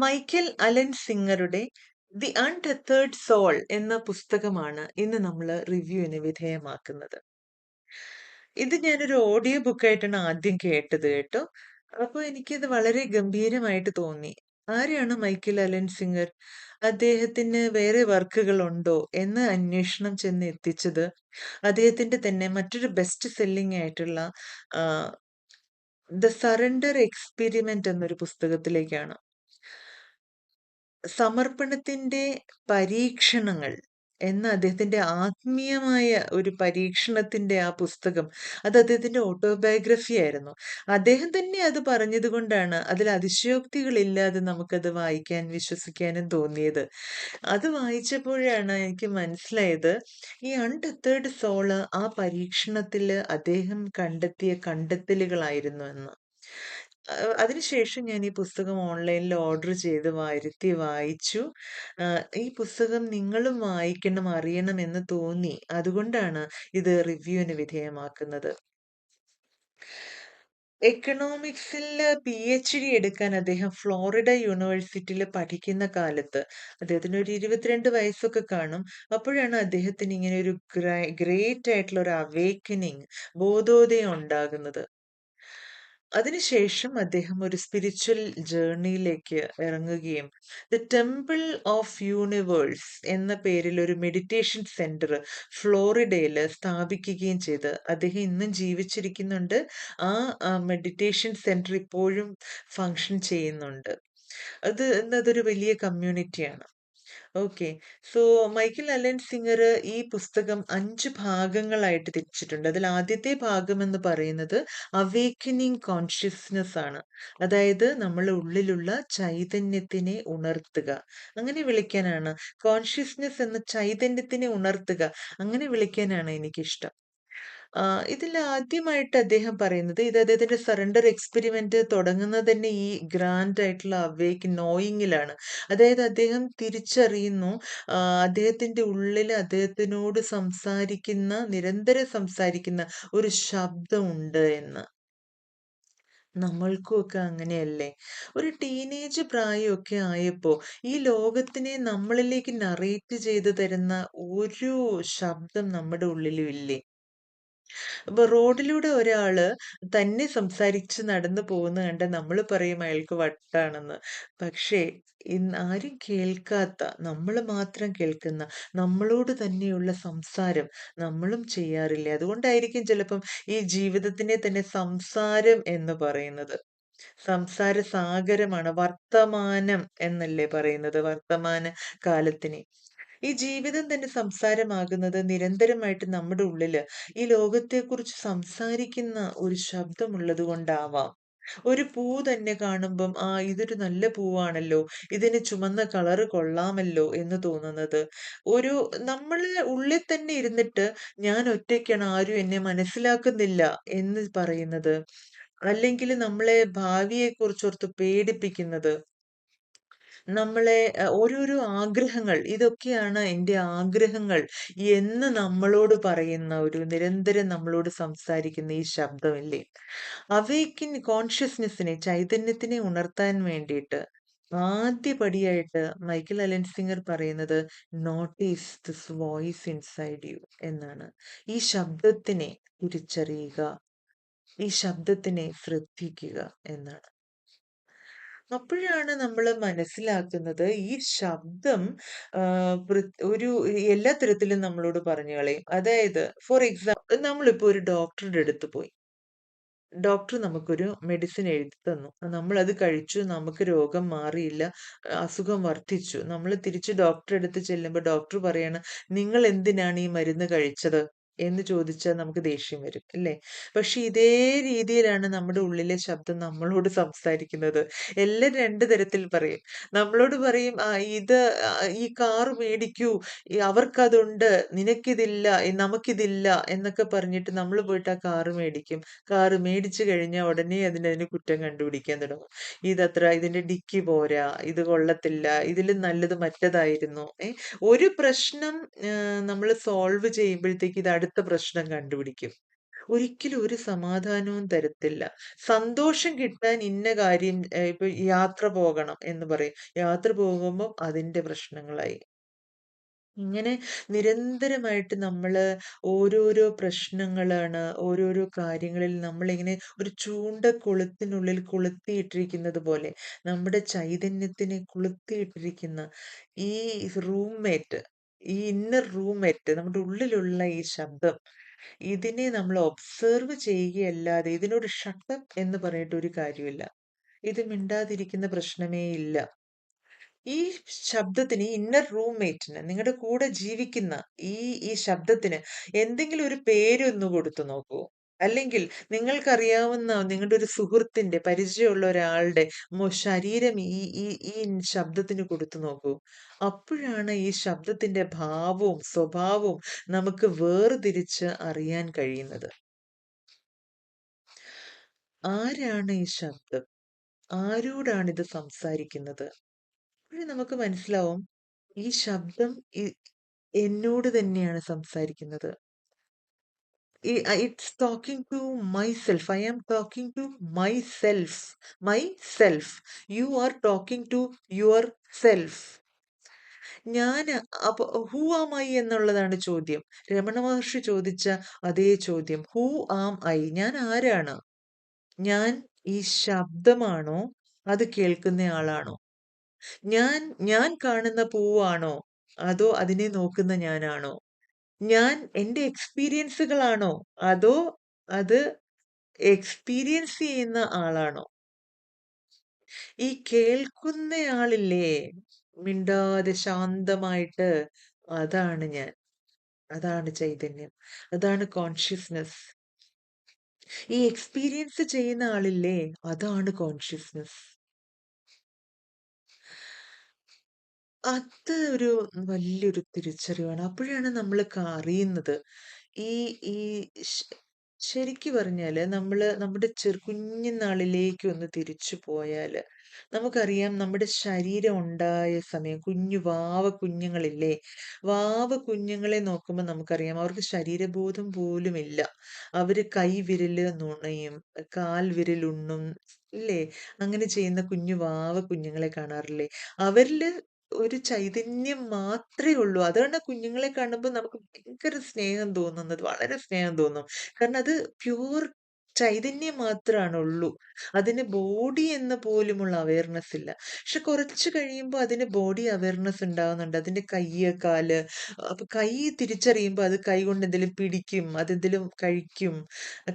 Michael Allen സിംഗറുടെ the അൺടെത്തേർഡ് soul എന്ന പുസ്തകമാണ് ഇന്ന് നമ്മൾ റിവ്യൂവിന് വിധേയമാക്കുന്നത്. ഇത് ഞാനൊരു ഓഡിയോ ബുക്കായിട്ടാണ് ആദ്യം കേട്ടത് കേട്ടോ. അപ്പോൾ എനിക്കിത് വളരെ ഗംഭീരമായിട്ട് തോന്നി. ആരെയാണ് മൈക്കൽ അലൻ സിംഗർ? അദ്ദേഹത്തിന് വേറെ വർക്കുകളുണ്ടോ എന്ന് അന്വേഷണം ചെന്ന് എത്തിച്ചത് അദ്ദേഹത്തിന്റെ തന്നെ മറ്റൊരു ബെസ്റ്റ് സെല്ലിംഗ് ആയിട്ടുള്ള ദ സറണ്ടർ എക്സ്പെരിമെന്റ് എന്നൊരു പുസ്തകത്തിലേക്കാണ്. സമർപ്പണത്തിന്റെ പരീക്ഷണങ്ങൾ എന്ന അദ്ദേഹത്തിന്റെ ആത്മീയമായ ഒരു പരീക്ഷണത്തിന്റെ ആ പുസ്തകം, അത് അദ്ദേഹത്തിന്റെ ഓട്ടോബയോഗ്രഫി ആയിരുന്നു. അദ്ദേഹം തന്നെ അത് പറഞ്ഞത് കൊണ്ടാണ് അതിൽ അതിശയോക്തികളില്ലാതെ നമുക്കത് വായിക്കാൻ വിശ്വസിക്കാനും തോന്നിയത്. അത് വായിച്ചപ്പോഴാണ് എനിക്ക് മനസ്സിലായത് ഈ അൺടെത്തേർഡ് സോള് ആ പരീക്ഷണത്തില് അദ്ദേഹം കണ്ടെത്തിയ കണ്ടെത്തലുകളായിരുന്നു എന്ന്. അതിനുശേഷം ഞാൻ ഈ പുസ്തകം ഓൺലൈനിൽ ഓർഡർ ചെയ്ത് വരുത്തി വായിച്ചു. ഈ പുസ്തകം നിങ്ങളും വായിക്കണം, അറിയണം എന്ന് തോന്നി. അതുകൊണ്ടാണ് ഇത് റിവ്യൂവിന് വിധേയമാക്കുന്നത്. എക്കണോമിക്സിൽ PhD എടുക്കാൻ അദ്ദേഹം ഫ്ലോറിഡ യൂണിവേഴ്സിറ്റിയിൽ പഠിക്കുന്ന കാലത്ത് അദ്ദേഹത്തിന് ഒരു 22 വയസ്സൊക്കെ കാണും. അപ്പോഴാണ് അദ്ദേഹത്തിന് ഇങ്ങനെ ഒരു ഗ്രേറ്റ് ആയിട്ടുള്ള ഒരു അവേക്കനിങ്, ബോധോദയം ഉണ്ടാകുന്നത്. അതിനുശേഷം അദ്ദേഹം ഒരു സ്പിരിച്വൽ ജേർണിയിലേക്ക് ഇറങ്ങുകയും ദ ടെമ്പിൾ ഓഫ് യൂണിവേഴ്സ് എന്ന പേരിൽ ഒരു മെഡിറ്റേഷൻ സെന്റർ ഫ്ലോറിഡയിൽ സ്ഥാപിക്കുകയും ചെയ്ത് അദ്ദേഹം ഇന്നും ജീവിച്ചിരിക്കുന്നുണ്ട്. ആ മെഡിറ്റേഷൻ സെന്റർ ഇപ്പോഴും ഫങ്ഷൻ ചെയ്യുന്നുണ്ട്. അതൊരു വലിയ കമ്മ്യൂണിറ്റിയാണ്. Okay. So Michael Allen Singer ഈ പുസ്തകം 5 ഭാഗങ്ങളായിട്ട് തിരിച്ചിട്ടുണ്ട്. അതിൽ ആദ്യത്തെ ഭാഗം എന്ന് പറയുന്നത് അവേക്കനിങ് കോൺഷ്യസ്നെസ് ആണ്. അതായത് നമ്മുടെ ഉള്ളിലുള്ള ചൈതന്യത്തിനെ ഉണർത്തുക. അങ്ങനെ വിളിക്കാനാണ്, കോൺഷ്യസ്നെസ് എന്ന ചൈതന്യത്തിനെ ഉണർത്തുക, അങ്ങനെ വിളിക്കാനാണ് എനിക്കിഷ്ടം. ഇതിൽ ആദ്യമായിട്ട് അദ്ദേഹം പറയുന്നത്, ഇത് അദ്ദേഹത്തിന്റെ സറണ്ടർ എക്സ്പെരിമെന്റ് തുടങ്ങുന്നത് തന്നെ ഈ ഗ്രാൻഡ് ആയിട്ടുള്ള അവേക്ക് നോയിങ്ങിലാണ്. അതായത് അദ്ദേഹം തിരിച്ചറിയുന്നു, അദ്ദേഹത്തിന്റെ ഉള്ളിൽ അദ്ദേഹത്തിനോട് സംസാരിക്കുന്ന, നിരന്തരം സംസാരിക്കുന്ന ഒരു ശബ്ദമുണ്ട് എന്ന്. നമ്മൾക്കും ഒക്കെ അങ്ങനെയല്ലേ? ഒരു ടീനേജ് പ്രായമൊക്കെ ആയപ്പോ ഈ ലോകത്തിനെ നമ്മളിലേക്ക് നറേറ്റ് ചെയ്ത് തരുന്ന ഒരു ശബ്ദം നമ്മുടെ ഉള്ളിലും ഇല്ലേ? അപ്പൊ റോഡിലൂടെ ഒരാള് തന്നെ സംസാരിച്ച് നടന്നു പോകുന്ന കണ്ട നമ്മൾ പറയും അയാൾക്ക് വട്ടാണെന്ന്. പക്ഷേ ഇന്ന് ആരും കേൾക്കാത്ത, നമ്മൾ മാത്രം കേൾക്കുന്ന നമ്മളോട് തന്നെയുള്ള സംസാരം നമ്മളും ചെയ്യാറില്ലേ? അതുകൊണ്ടായിരിക്കും ചിലപ്പം ഈ ജീവിതത്തിനെ തന്നെ സംസാരം എന്ന് പറയുന്നത്. സംസാര സാഗരമാണ്, വർത്തമാനം എന്നല്ലേ പറയുന്നത്, വർത്തമാന കാലത്തിനെ. ഈ ജീവിതം തന്നെ സംസാരമാകുന്നത് നിരന്തരമായിട്ട് നമ്മുടെ ഉള്ളില് ഈ ലോകത്തെക്കുറിച്ച് സംസാരിക്കുന്ന ഒരു ശബ്ദമുള്ളത് കൊണ്ടാവാം. ഒരു പൂ തന്നെ കാണുമ്പം ഇതൊരു നല്ല പൂവാണല്ലോ, ഇതിന് ചുമന്ന കളറ് കൊള്ളാമല്ലോ എന്ന് തോന്നുന്നത്. ഒരു നമ്മള് ഉള്ളിൽ തന്നെ ഇരുന്നിട്ട് ഞാൻ ഒറ്റയ്ക്കാണ്, ആരും എന്നെ മനസ്സിലാക്കുന്നില്ല എന്ന് പറയുന്നത്, അല്ലെങ്കിൽ നമ്മളെ ഭാവിയെക്കുറിച്ചോർത്ത് പേടിപ്പിക്കുന്നത്, നമ്മളെ ഓരോരോ ആഗ്രഹങ്ങൾ, ഇതൊക്കെയാണ് എൻ്റെ ആഗ്രഹങ്ങൾ എന്ന് നമ്മളോട് പറയുന്ന, ഒരു നിരന്തരം നമ്മളോട് സംസാരിക്കുന്ന ഈ ശബ്ദമില്ലേ? അവേക്കിൻ കോൺഷ്യസ്നെസ്സിനെ, ചൈതന്യത്തിനെ ഉണർത്താൻ വേണ്ടിയിട്ട് ആദ്യപടിയായിട്ട് മൈക്കൽ അലൻ സിംഗർ പറയുന്നത് notice this voice inside U എന്നാണ്. ഈ ശബ്ദത്തിനെ തിരിച്ചറിയുക, ഈ ശബ്ദത്തിനെ ശ്രദ്ധിക്കുക എന്നാണ്. അപ്പോഴാണ് നമ്മൾ മനസ്സിലാക്കുന്നത് ഈ ശബ്ദം ഒരു എല്ലാ തരത്തിലും നമ്മളോട് പറഞ്ഞു കളയും. അതായത് ഫോർ എക്സാമ്പിൾ, നമ്മളിപ്പോ ഒരു ഡോക്ടറുടെ അടുത്ത് പോയി. ഡോക്ടർ നമുക്കൊരു മെഡിസിൻ എഴുതി തന്നു. നമ്മളത് കഴിച്ചു. നമുക്ക് രോഗം മാറിയില്ല. അസുഖം വർദ്ധിച്ചു. നമ്മൾ തിരിച്ച് ഡോക്ടറുടെ അടുത്ത് ചെല്ലുമ്പോൾ ഡോക്ടർ പറയാണ്, "നിങ്ങൾ എന്തിനാണ് ഈ മരുന്ന് കഴിച്ചത്?" എന്ന് ചോദിച്ചാൽ നമുക്ക് ദേഷ്യം വരും, അല്ലേ? പക്ഷെ ഇതേ രീതിയിലാണ് നമ്മുടെ ഉള്ളിലെ ശബ്ദം നമ്മളോട് സംസാരിക്കുന്നത്. എല്ലാം 2 തരത്തിൽ പറയും. നമ്മളോട് പറയും, ഇത് ഈ കാറ് മേടിക്കൂ, അവർക്കതുണ്ട്, നിനക്കിതില്ല, നമുക്കിതില്ല" എന്നൊക്കെ പറഞ്ഞിട്ട് നമ്മൾ പോയിട്ട് ആ കാറ് മേടിക്കും. കാറ് മേടിച്ചു കഴിഞ്ഞാൽ ഉടനെ അതിന് കുറ്റം കണ്ടുപിടിക്കാൻ തുടങ്ങും. ഇതിന്റെ ഡിക്കി പോരാ, ഇത് കൊള്ളത്തില്ല, ഇതിലും നല്ലത് മറ്റേതായിരുന്നു. ഒരു പ്രശ്നം നമ്മൾ സോൾവ് ചെയ്യുമ്പോഴത്തേക്ക് ഇത് അടുത്ത പ്രശ്നം കണ്ടുപിടിക്കും. ഒരിക്കലും ഒരു സമാധാനവും തരത്തില്ല. സന്തോഷം കിട്ടാൻ ഇന്ന കാര്യം ഇപ്പൊ യാത്ര പോകണം എന്ന് പറയും. യാത്ര പോകുമ്പം അതിന്റെ പ്രശ്നങ്ങളായി. ഇങ്ങനെ നിരന്തരമായിട്ട് നമ്മള് ഓരോരോ പ്രശ്നങ്ങളാണ്, ഓരോരോ കാര്യങ്ങളിൽ നമ്മളിങ്ങനെ ഒരു കൊളുത്തിനുള്ളിൽ കൊളുത്തിയിട്ടിരിക്കുന്നത് പോലെ, നമ്മുടെ ചൈതന്യത്തിനെ കൊളുത്തിയിട്ടിരിക്കുന്ന ഈ റൂംമേറ്റ്, ഈ ഇന്നർ റൂംമേറ്റ്, നമ്മുടെ ഉള്ളിലുള്ള ഈ ശബ്ദം, ഇതിനെ നമ്മൾ ഒബ്സർവ് ചെയ്യുകയല്ലാതെ ഇതിനോട് ഷട്ട് അപ്പ് എന്ന് പറഞ്ഞിട്ട് ഒരു കാര്യമില്ല. ഇത് മിണ്ടാതിരിക്കുന്ന പ്രശ്നമേ ഇല്ല. ഈ ശബ്ദത്തിന്, ഈ ഇന്നർ റൂംമേറ്റിന്, നിങ്ങളുടെ കൂടെ ജീവിക്കുന്ന ഈ ഈ ശബ്ദത്തിന് എന്തെങ്കിലും ഒരു പേരൊന്ന് കൊടുത്തു നോക്കൂ. അല്ലെങ്കിൽ നിങ്ങൾക്കറിയാവുന്ന നിങ്ങളുടെ ഒരു സുഹൃത്തിന്റെ, പരിചയമുള്ള ഒരാളുടെ ശരീരം ഈ ഈ ഈ ശബ്ദത്തിന് കൊടുത്തു നോക്കൂ. അപ്പോഴാണ് ഈ ശബ്ദത്തിന്റെ ഭാവവും സ്വഭാവവും നമുക്ക് വേർതിരിച്ച് അറിയാൻ കഴിയുന്നത്. ആരാണ് ഈ ശബ്ദം? ആരോടാണ് ഇത് സംസാരിക്കുന്നത്? അപ്പോഴേ നമുക്ക് മനസ്സിലാവും ഈ ശബ്ദം എന്നോട് തന്നെയാണ് സംസാരിക്കുന്നത്. It's talking to myself. I am talking to myself. Myself. You are talking to yourself. ഞാൻ അപ്പൊ ഹൂ ആം ഐ എന്നുള്ളതാണ് ചോദ്യം. രമണ മഹർഷി ചോദിച്ച അതേ ചോദ്യം. Who am I? ഞാൻ ആരാണ്? ഞാൻ ഈ ശബ്ദമാണോ? അത് കേൾക്കുന്ന ആളാണോ? ഞാൻ ഞാൻ കാണുന്ന പൂവാണോ? അതോ അതിനെ നോക്കുന്ന ഞാനാണോ? ഞാൻ എന്റെ എക്സ്പീരിയൻസുകളാണോ? അതോ അത് എക്സ്പീരിയൻസ് ചെയ്യുന്ന ആളാണോ? ഈ കേൾക്കുന്നയാളില്ലേ, മിണ്ടാതെ ശാന്തമായിട്ട്, അതാണ് ഞാൻ. അതാണ് ചൈതന്യം. അതാണ് കോൺഷ്യസ്നസ്. ഈ എക്സ്പീരിയൻസ് ചെയ്യുന്ന ആളില്ലേ, അതാണ് കോൺഷ്യസ്നസ്. അത് ഒരു വലിയൊരു തിരിച്ചറിവാണ്. അപ്പോഴാണ് നമ്മള് അറിയുന്നത്. ഈ ഈ ശ ശരിക്ക് പറഞ്ഞാല് നമ്മള് നമ്മുടെ കുഞ്ഞുനാളിലേക്ക് ഒന്ന് തിരിച്ചു പോയാല്, നമുക്കറിയാം നമ്മുടെ ശരീരം ഉണ്ടായ സമയം, വാവ കുഞ്ഞുങ്ങളില്ലേ? വാവ കുഞ്ഞുങ്ങളെ നോക്കുമ്പോ നമുക്കറിയാം അവർക്ക് ശരീരബോധം പോലുമില്ല. അവര് കൈവിരല് നുണയും, കാൽ വിരലുണ്ണും, ഇല്ലേ? അങ്ങനെ ചെയ്യുന്ന വാവ കുഞ്ഞുങ്ങളെ കാണാറില്ലേ? അവരില് ഒരു ചൈതന്യം മാത്രേ ഉള്ളൂ. അതാണ് കുഞ്ഞുങ്ങളെ കാണുമ്പോൾ നമുക്ക് ഭയങ്കര സ്നേഹം തോന്നുന്നത്. വളരെ സ്നേഹം തോന്നും. കാരണം അത് പ്യൂർ ചൈതന്യം മാത്രാണ് ഉള്ളൂ. അതിന് ബോഡി എന്ന പോലുമുള്ള അവയർനെസ് ഇല്ല. പക്ഷെ കുറച്ച് കഴിയുമ്പോൾ അതിന് ബോഡി അവയർനെസ് ഉണ്ടാവുന്നുണ്ട്. അതിന്റെ കയ്യ്, കാല്, അപ്പൊ കൈ തിരിച്ചറിയുമ്പോൾ അത് കൈ കൊണ്ട് എന്തെങ്കിലും പിടിക്കും, അതെന്തെങ്കിലും കഴിക്കും.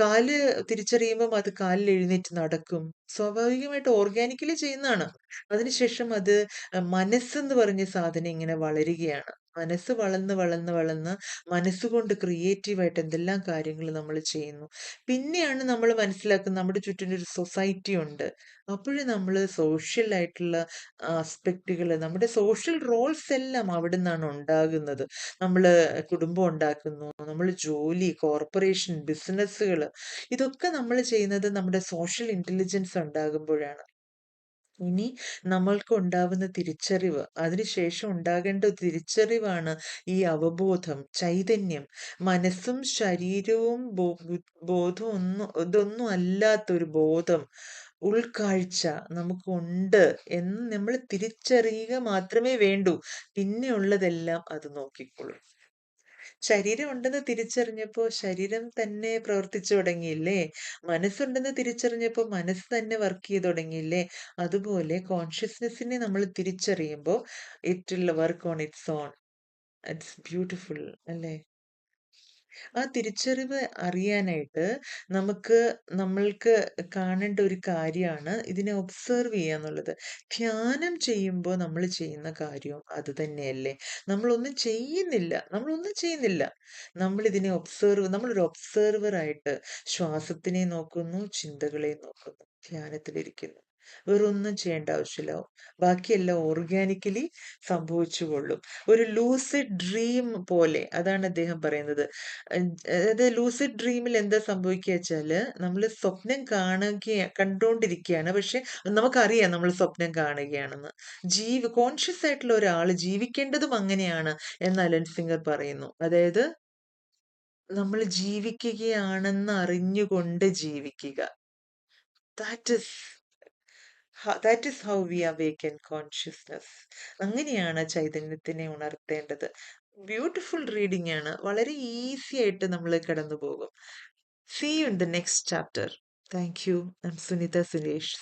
കാല് തിരിച്ചറിയുമ്പം അത് കാലിൽ എഴുന്നേറ്റ് നടക്കും. സ്വാഭാവികമായിട്ട് ഓർഗാനിക്കലി ചെയ്യുന്നതാണ്. അതിനുശേഷം അത് മനസ്സെന്ന് പറഞ്ഞ സാധനം ഇങ്ങനെ വളരുകയാണ്. മനസ്സ് വളർന്ന് വളർന്ന് വളർന്ന് മനസ്സുകൊണ്ട് ക്രിയേറ്റീവായിട്ട് എന്തെല്ലാം കാര്യങ്ങൾ നമ്മൾ ചെയ്യുന്നു. പിന്നെയാണ് നമ്മൾ മനസ്സിലാക്കുന്നത് നമ്മുടെ ചുറ്റിനും ഒരു സൊസൈറ്റി ഉണ്ട്. അപ്പോഴേ നമ്മൾ സോഷ്യൽ ആയിട്ടുള്ള ആസ്പെക്റ്റുകൾ, നമ്മുടെ സോഷ്യൽ റോൾസ് എല്ലാം അവിടെ നിന്നാണ് ഉണ്ടാകുന്നത്. നമ്മൾ കുടുംബം ഉണ്ടാക്കുന്നു, നമ്മൾ ജോലി, കോർപ്പറേഷൻ, ബിസിനസ്സുകൾ, ഇതൊക്കെ നമ്മൾ ചെയ്യുന്നത് നമ്മുടെ സോഷ്യൽ ഇന്റലിജൻസ് ഉണ്ടാകുമ്പോഴാണ്. ഇനി നമ്മൾക്ക് ഉണ്ടാവുന്ന തിരിച്ചറിവ്, അതിനുശേഷം ഉണ്ടാകേണ്ട ഒരു തിരിച്ചറിവാണ് ഈ അവബോധം, ചൈതന്യം. മനസ്സും ശരീരവും ബോധവും ഇതൊന്നും അല്ലാത്തൊരു ബോധം, ഉൾക്കാഴ്ച നമുക്കുണ്ട് എന്ന് നമ്മൾ തിരിച്ചറിയുക മാത്രമേ വേണ്ടൂ. പിന്നെ ഉള്ളതെല്ലാം അത് നോക്കിക്കോളും. ശരീരം ഉണ്ടെന്ന് തിരിച്ചറിഞ്ഞപ്പോ ശരീരം തന്നെ പ്രവർത്തിച്ചു തുടങ്ങിയില്ലേ? മനസ്സുണ്ടെന്ന് തിരിച്ചറിഞ്ഞപ്പോ മനസ്സ് തന്നെ വർക്ക് ചെയ്ത് തുടങ്ങിയില്ലേ? അതുപോലെ കോൺഷ്യസ്നെസ്സിനെ നമ്മൾ തിരിച്ചറിയുമ്പോ it will work on its own. It's beautiful അല്ലേ? ആ തിരിച്ചറിവ് അറിയാനായിട്ട് നമുക്ക് നമ്മൾക്ക് കാണേണ്ട ഒരു കാര്യമാണ് ഇതിനെ ഒബ്സർവ് ചെയ്യാന്നുള്ളത്. ധ്യാനം ചെയ്യുമ്പോൾ നമ്മൾ ചെയ്യുന്ന കാര്യവും അത് തന്നെയല്ലേ? നമ്മളൊന്നും ചെയ്യുന്നില്ല. നമ്മളിതിനെ നമ്മളൊരു ഒബ്സർവർ ആയിട്ട് ശ്വാസത്തിനെ നോക്കുന്നു, ചിന്തകളെ നോക്കുന്നു, ധ്യാനത്തിലിരിക്കുന്നു. വേറൊന്നും ചെയ്യേണ്ട ആവശ്യമില്ല. ബാക്കിയെല്ലാം ഓർഗാനിക്കലി സംഭവിച്ചുകൊള്ളും. ഒരു ലൂസിഡ് ഡ്രീം പോലെ, അതാണ് അദ്ദേഹം പറയുന്നത്. അതായത് ലൂസിഡ് ഡ്രീമിൽ എന്താ സംഭവിക്കുക വെച്ചാല്, നമ്മൾ സ്വപ്നം കണ്ടുകൊണ്ടിരിക്കുകയാണ്. പക്ഷെ നമുക്കറിയാം നമ്മൾ സ്വപ്നം കാണുകയാണെന്ന്. കോൺഷ്യസ് ആയിട്ടുള്ള ഒരാൾ ജീവിക്കേണ്ടതും അങ്ങനെയാണ് എന്ന് അലൻ സിംഗർ പറയുന്നു. അതായത് നമ്മൾ ജീവിക്കുകയാണെന്ന് അറിഞ്ഞുകൊണ്ട് ജീവിക്കുക. That is that is how we awaken consciousness. അങ്ങനെയാണ് ചൈതന്യത്തിനെ ഉണർത്തേണ്ടത്. ബ്യൂട്ടിഫുൾ റീഡിംഗ് ആണ്. വളരെ ഈസി ആയിട്ട് നമ്മൾ കടന്നു പോകും. See you in the next chapter. Thank you. I am Sunita Suresh.